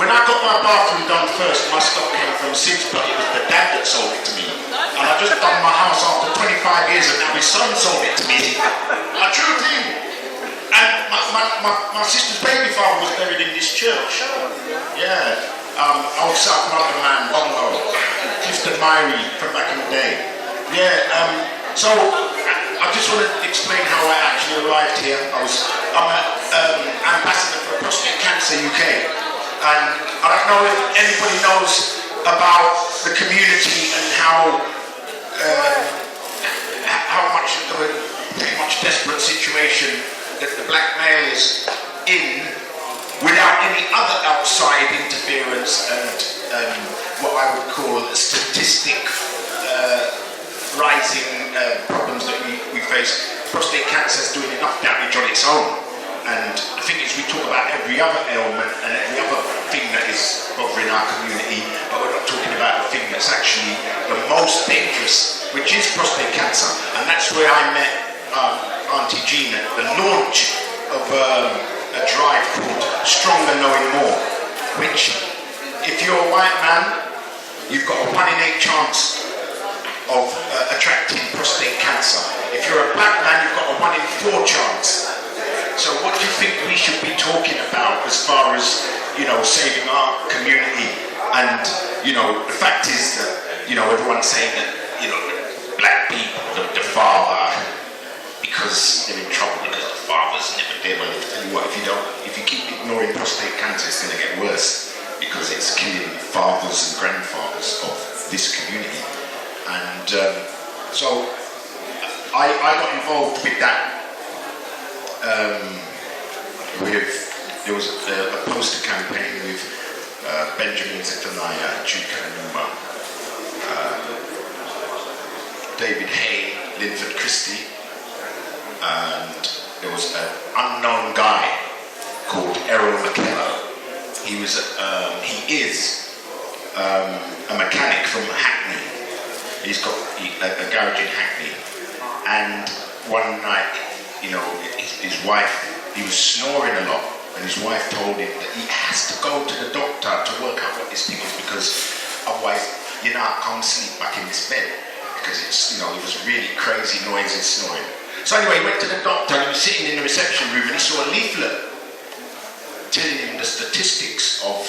when I got my bathroom done first, my stock came from Sids, but it was the dad that sold it to me. And I just done my house after 25 years, and now his son sold it to me. A true thing. And my sister's baby father was buried in this church. Yeah. Old South London man, Bongo, Clifton Myrie from back in the day. Yeah. So I just want to explain how I actually arrived here. I'm an ambassador for Prostate Cancer UK, and I don't know if anybody knows about the community and how much of a pretty much desperate situation that the black male is in, without any other outside interference and what I would call statistic rising problems that we face. Prostate cancer is doing enough damage on its own, and the thing is, we talk about every other ailment and every other thing that is bothering our community, but we're not talking about the thing that's actually the most dangerous, which is prostate cancer. And that's where I met Auntie Jean at the launch of a drive called Stronger Knowing More, which, if you're a white man, you've got a 1 in 8 chance of attracting prostate cancer. If you're a black man, you've got a 1 in 4 chance. So what do you think we should be talking about as far as, saving our community? And, the fact is that, everyone's saying that, black people, the father, because they're in trouble because the father's never there. Well, I'll tell you what, if you keep ignoring prostate cancer, it's going to get worse, because it's killing fathers and grandfathers of this community. And so I got involved with that. There was a poster campaign with Benjamin Zephaniah, Duke Anuma, David Hay, Linford Christie, and there was an unknown guy called Errol McKellar. He is a mechanic from Hackney. He's got a garage in Hackney, and one night, his wife, he was snoring a lot, and his wife told him that he has to go to the doctor to work out what this thing is, because otherwise, I can't sleep back in this bed, because it was really crazy, noisy snoring. So anyway, he went to the doctor, and he was sitting in the reception room, and he saw a leaflet telling him the statistics of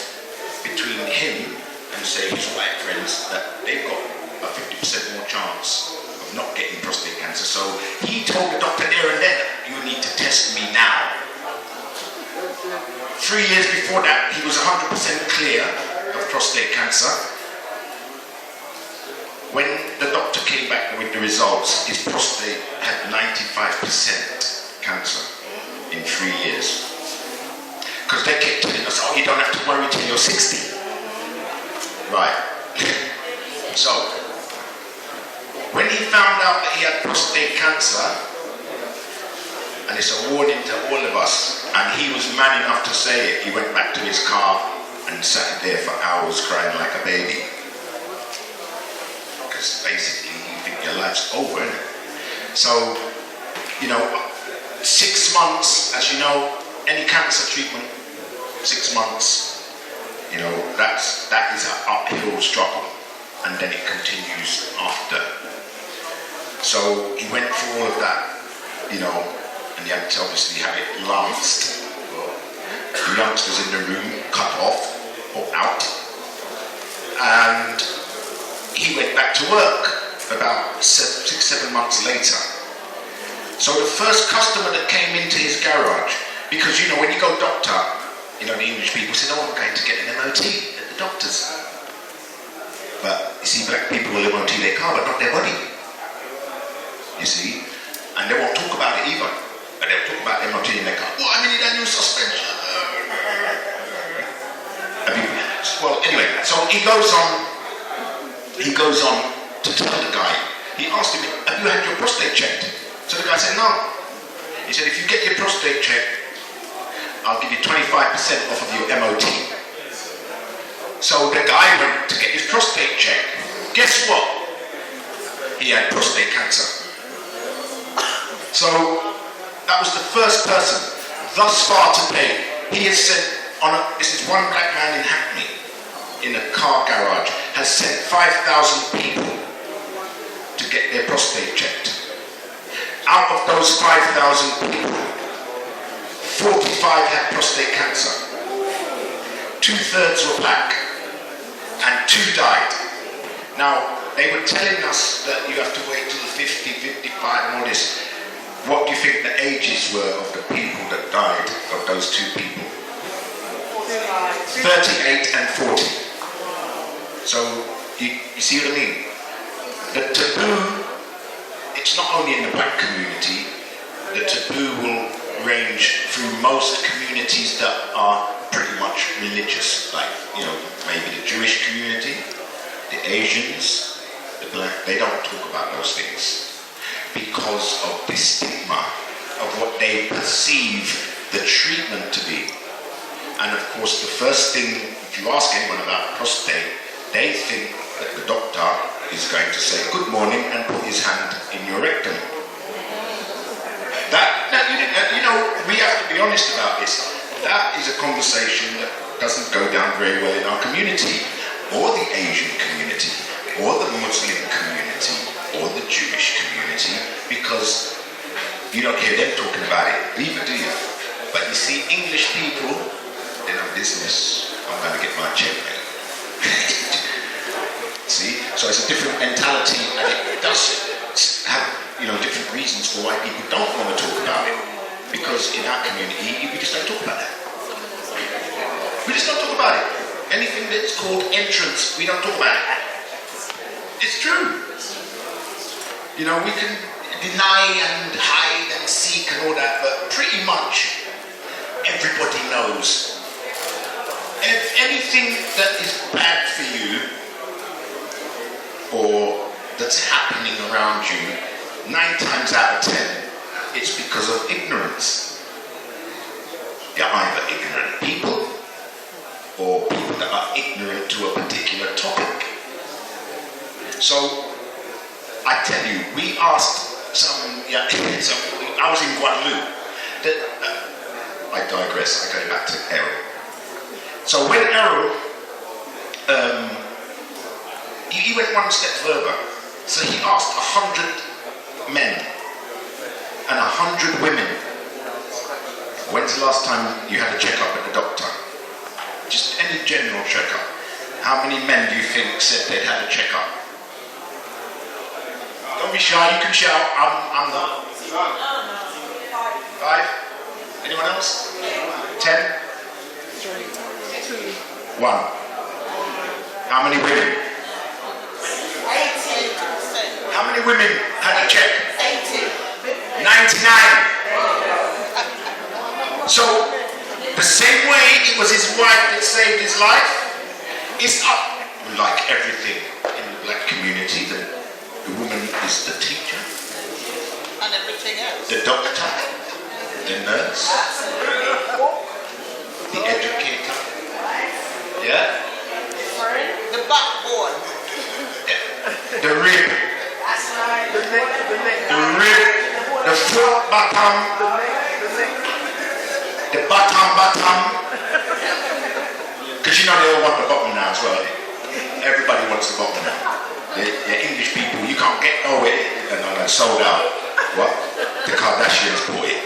between him and, say, his white friends, that they've got a 50% more chance of not getting prostate cancer. So he told the doctor there and then, you need to test me now. 3 years before that, he was 100% clear of prostate cancer. When the doctor came back with the results, his prostate had 95% cancer in 3 years. Because they kept telling us, you don't have to worry till you're 60. Right. So, when he found out that he had prostate cancer, and it's a warning to all of us, and he was man enough to say it, he went back to his car and sat there for hours crying like a baby. Because basically you think your life's over, isn't it? So, 6 months, as you know, any cancer treatment, 6 months, that is an uphill struggle, and then it continues after. So he went through all of that, and he had to obviously have it last. The youngsters in the room cut off or out, and he went back to work about 6-7 months later. So the first customer that came into his garage, because when you go doctor, the English people say, I'm going to get an MOT at the doctor's. But you see, black people will MOT their car, but not their body. You see? And they won't talk about it either. But they'll talk about MOT in their car. Well, I need a new suspension. Well, anyway, so he goes on to tell the guy. He asked him, have you had your prostate checked? So the guy said, no. He said, if you get your prostate checked, I'll give you 25% off of your MOT. So the guy went to get his prostate checked. Guess what? He had prostate cancer. So that was the first person thus far to pay. He has sent this is one black man in Hackney, in a car garage, has sent 5,000 people to get their prostate checked. Out of those 5,000 people, 45 had prostate cancer. 2/3 were black, and 2 died. Now, they were telling us that you have to wait till 50, 55 and all this. What do you think the ages were of the people that died, of those 2 people? 38 and 40. So, you see what I mean? The taboo, it's not only in the black community, the taboo will range through most communities that are pretty much religious, like, maybe the Jewish community, the Asians, the black, they don't talk about those things because of the stigma of what they perceive the treatment to be. And of course, the first thing, if you ask anyone about prostate, they think that the doctor is going to say good morning and put his hand in your rectum. We have to be honest about this. That is a conversation that doesn't go down very well in our community, or the Asian community, or the Muslim community, or the Jewish community, because you don't hear them talking about it, neither do you? But you see, English people, they're no business. I'm going to get my check, mate. See? So it's a different mentality, and it does have, different reasons for why people don't want to talk about it. Because in our community, we just don't talk about that. We just don't talk about it. Anything that's called entrance, we don't talk about it. It's true. We can deny and hide and seek and all that, but pretty much everybody knows. If anything that is bad for you, or that's happening around you, 9 times out of 10, it's because of ignorance. You're either ignorant people, or people that are ignorant to a particular topic. So, I tell you, we asked I was in Guadeloupe. I digress, I go back to Errol. So when Errol, he went one step further. So he asked 100 men and 100 women, when's the last time you had a checkup at the doctor? Just any general checkup. How many men do you think said they'd had a checkup? Don't be shy, you can shout. I'm not. 5? Anyone else? 10? 1. How many women? 80%. How many women had a check? 80. 99. So, the same way it was his wife that saved his life, it's up. Like everything in the black community, the woman is the teacher, And everything else. the doctor, the nurse, the educator, yeah, The backbone. the rib, the foot bottom, the bottom, because they all want the bottom now as well. Everybody wants the bottom now. The English people, you can't get nowhere, and sold out. What? The Kardashians bought it.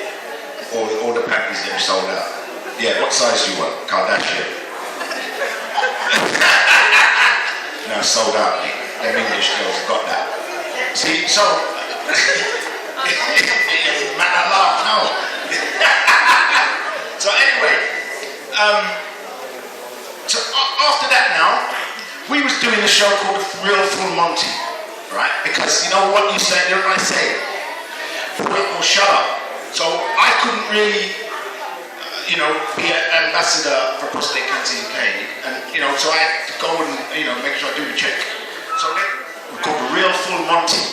All the panties them sold out. Yeah, what size you want? Kardashian. Now sold out. Them English girls have got that. See, so man, I laugh now. So anyway, so after that now, we was doing a show called Real Full Monty, right? Because you know what you say, you know what I say? Quit or shut up. So I couldn't really, be an ambassador for prostate cancer UK, and so I had to go and make sure I do the check. So then we called Real Full Monty,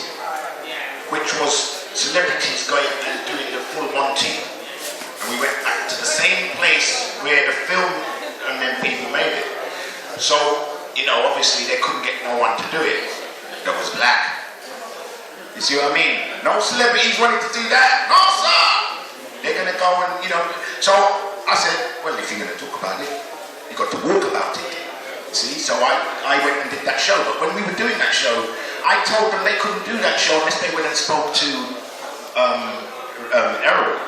which was celebrities going and doing the Full Monty, and we went back to the same place where the film and then people made it. So obviously they couldn't get no one to do it that was black. You see what I mean? No celebrities wanted to do that. No, sir. They're gonna go and So I said, well, if you're going to talk about it, you've got to walk about it. See, so I went and did that show, but when we were doing that show, I told them they couldn't do that show unless they went and spoke to Errol,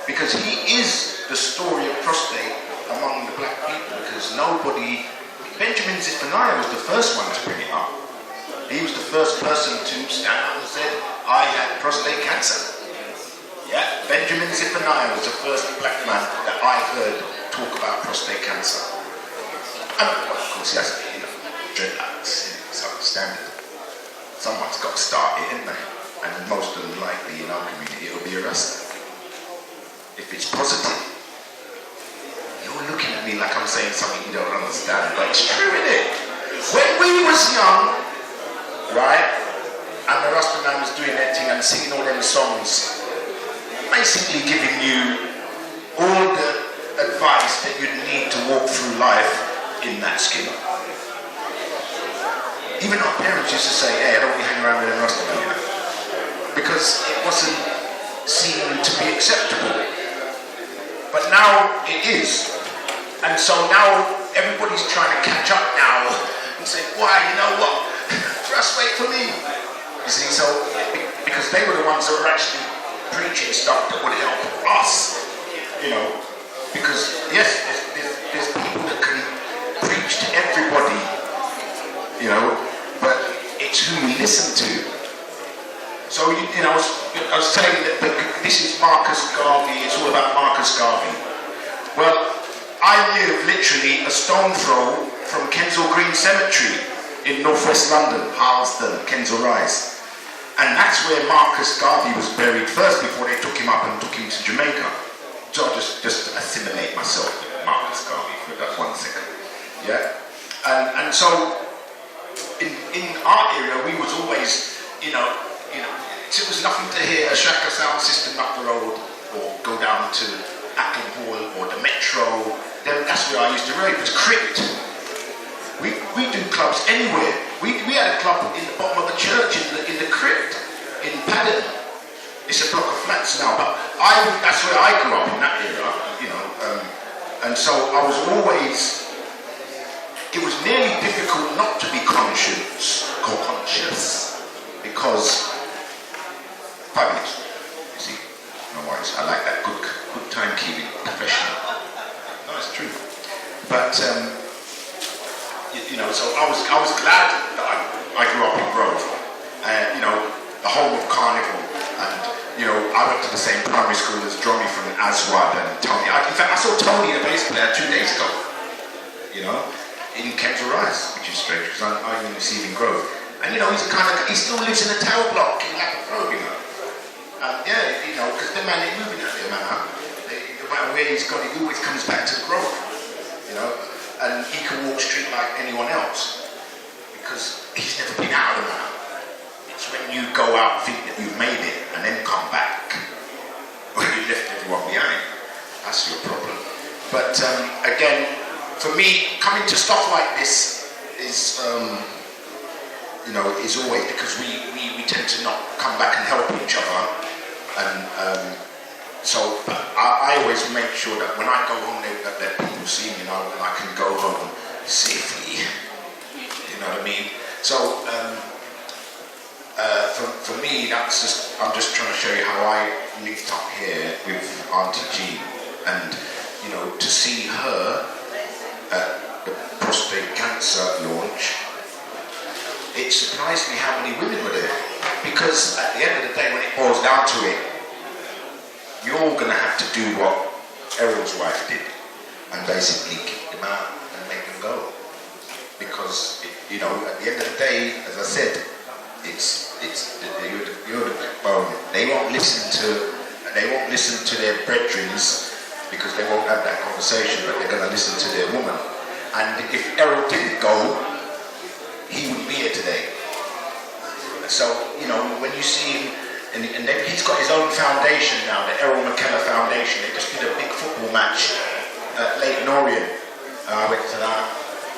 because he is the story of prostate among the black people, because nobody, Benjamin Zephaniah was the first one to bring it up. He was the first person to stand up and said, I had prostate cancer. Yeah, Benjamin Zephaniah was the first black man that I heard talk about prostate cancer. And of course he has, dreadlocks, it's standard. Someone's got to start it, isn't they? And most of them likely in our community it'll be a Rasta. If it's positive. You're looking at me like I'm saying something you don't understand, but it's true, isn't it? When we was young, right, and the Rasta man was doing that thing and singing all them songs, basically giving you all the advice that you'd need to walk through life in that skin. Even our parents used to say, hey, I don't want you hanging around with them Rasta man, because it wasn't seen to be acceptable. But now it is. And so now everybody's trying to catch up now and say, why, you know what? Just wait for me. You see, so because they were the ones that were actually preaching stuff that would help us, because yes, there's people that can preach to everybody, but it's who we listen to. So I was saying that this is Marcus Garvey. It's all about Marcus Garvey. Well, I live literally a stone throw from Kensal Green Cemetery in northwest London, Harlesden, Kensal Rise. And that's where Marcus Garvey was buried first before they took him up and took him to Jamaica. So I'll just assimilate myself with Marcus Garvey for that 1 second. Yeah? And so in our area we was always, it was nothing to hear a Shaka sound system up the road or go down to Acton Hall or the Metro. Then that's where I used to rave. It was crypt. We do clubs anywhere. We had a club in the bottom of the church in the crypt in Paddington. It's a block of flats now, but that's where I grew up in that era, and so I was always. It was nearly difficult not to be conscious, because 5 minutes. You see, no worries. I like that good timekeeping, professional. No, it's true. But so I was glad that I grew up in Grove, the home of Carnival, and I went to the same primary school as Johnny from Aswad and Tony. In fact, I saw Tony, the bass player, 2 days ago. In Kensal Rise, which is strange because I'm in Receiving Grove, and he still lives in a tower block in Lappa Grove, because the man ain't moving out there, man. No matter where he's gone, he always comes back to the Grove, and he can walk street like anyone else because he's never been out of the man. It's when you go out and think that you've made it and then come back, or you left everyone behind. That's your problem. But again, for me, coming to stuff like this is, is always because we tend to not come back and help each other, and so I always make sure that when I go home, that people see me, and I can go home safely. You know what I mean? So for me, I'm just trying to show you how I lived up here with Auntie G, and to see her at the prostate cancer launch, it surprised me how many women were there. Because at the end of the day, when it boils down to it, you're all going to have to do what Errol's wife did, and basically kick them out and make them go. Because at the end of the day, as I said, you're the backbone. They won't listen to their brethrens, because they won't have that conversation, but they're going to listen to their woman. And if Errol didn't go, he wouldn't be here today. So, when you see him, and he's got his own foundation now, the Errol McKellar Foundation. They just did a big football match at Lake Norien. I went to that,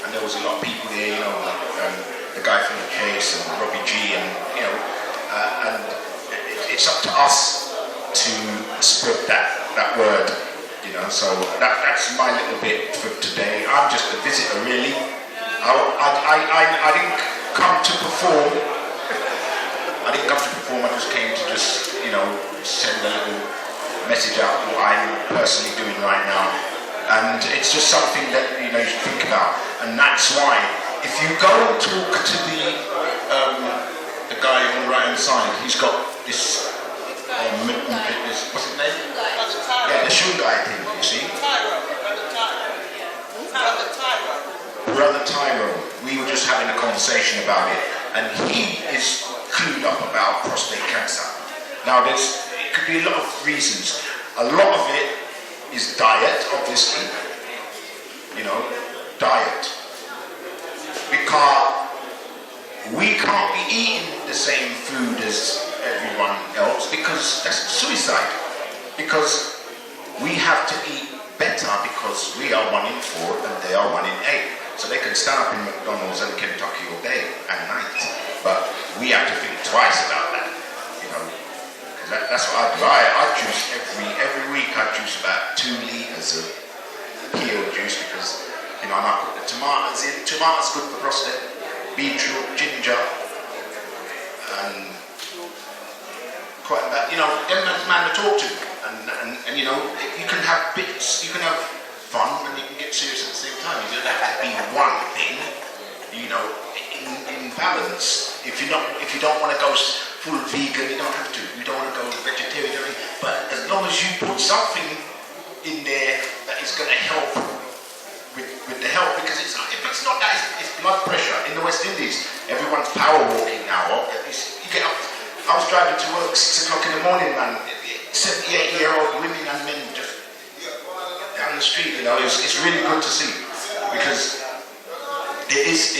and there was a lot of people there, like the guy from the Chase and Robbie G, and and it's up to us to spread that word. so that's my little bit for today. I'm just a visitor, really. I didn't come to perform. I just came to send a little message out what I'm personally doing right now. And it's just something that, you should think about. And that's why, if you go and talk to the guy on the right hand side, he's got this, what's his name? Yeah, the Shungai thing, you see? Brother Tyro. We were just having a conversation about it, and he is clued up about prostate cancer. Now, it could be a lot of reasons. A lot of it is diet, obviously. Diet. Because we can't be eating the same food as everyone else, because that's suicide. Because we have to eat better, because we are 1 in 4 and they are 1 in 8. So they can stand up in McDonald's and Kentucky all day and night. But we have to think twice about that, because that's what I do. I juice every week. I juice about 2 litres of peeled juice, because and I put the tomatoes in. Tomatoes good for prostate. Beetroot, ginger, and quite that. Them man to talk to, and you can have bits. You can have fun, and you can get serious at the same time. You don't have to be one thing. In balance. If you don't want to go full vegan, you don't have to. You don't want to go vegetarian, but as long as you put something in there that is going to help with the health, because if it's not that, it's blood pressure. In the West Indies, everyone's power walking now. You get up. I was driving to work 6 o'clock in the morning, man. 78-year-old women and men just down the street. It's really good to see, because it is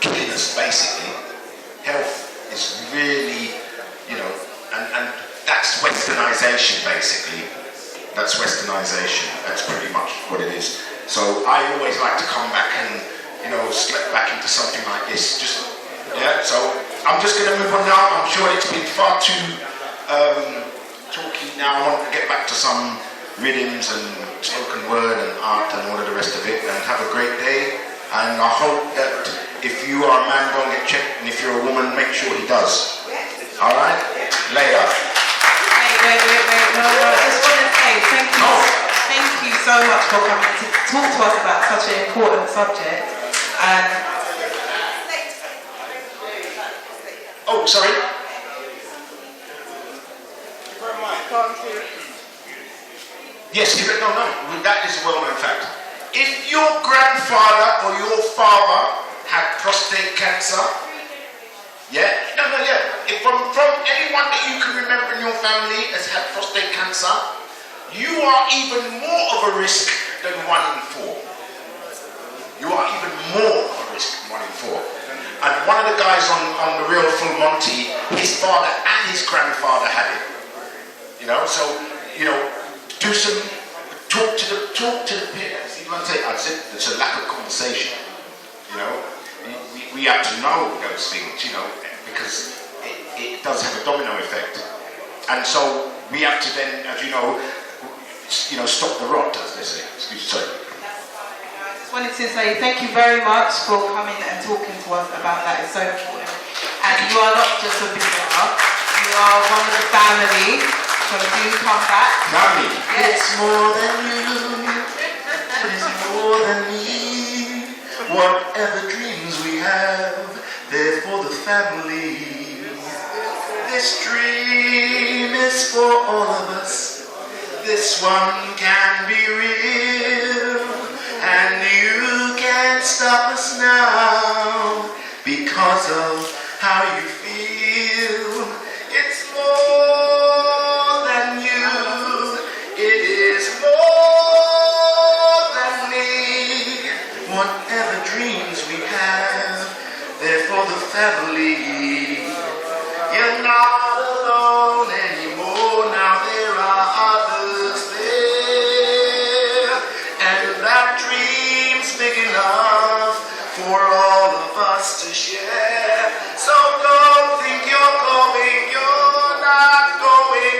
killing us, basically. Health is really, and that's westernization, basically. That's westernization. That's pretty much what it is. So I always like to come back and, slip back into something like this. So I'm just going to move on now. I'm sure it's been far too talky now. I want to get back to some rhythms and spoken word and art and all of the rest of it, and have a great day. And I hope that if you are a man, go and get checked, and if you're a woman, make sure he does. All right? Later. Wait. No, I just want to say thank you so much for coming to talk to us about such an important subject. And oh, sorry. Yes, no, that is a well-known fact. If your grandfather or your father had prostate cancer, if from anyone that you can remember in your family has had prostate cancer, you are even more of a risk than 1 in 4. You are even more of a risk than 1 in 4. And one of the guys on the real Full Monty, his father and his grandfather had it. Do some talk to the parents. I said it's a lack of conversation. We have to know those things, because it does have a domino effect. And so we have to then, as stop the rot, as they say. Sorry. I just wanted to say thank you very much for coming and talking to us about that. It's so important. And you are not just a visitor, you are one of the family. So do come back. Family. Yes. It's more than you. It's more than me. Whatever dreams we have, they're for the family. This dream is for all of us. This one can be real, and you can't stop us now because of how you feel. It's more than you. It is more than me. Whatever dreams we have, they're for the family. You're not alone anymore. Now there are others there, and that dream's big enough for all of us to share. So don't think you're not going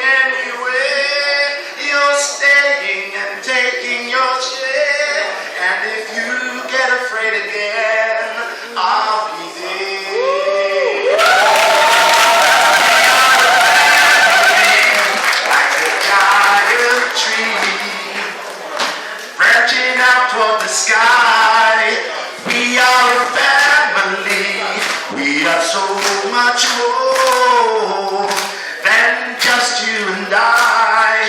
just you and I.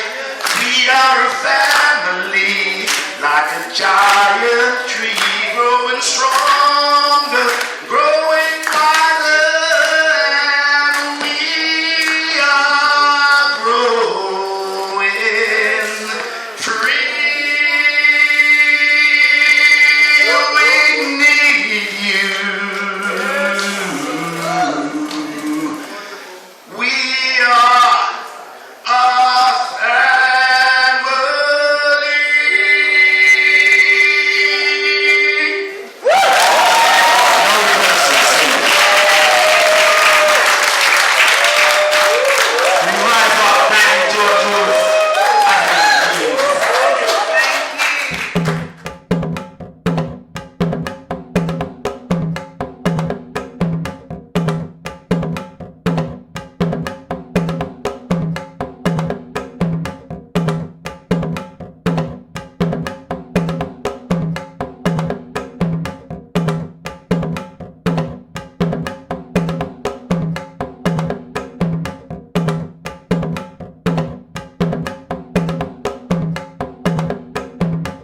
We are a family, like a giant tree.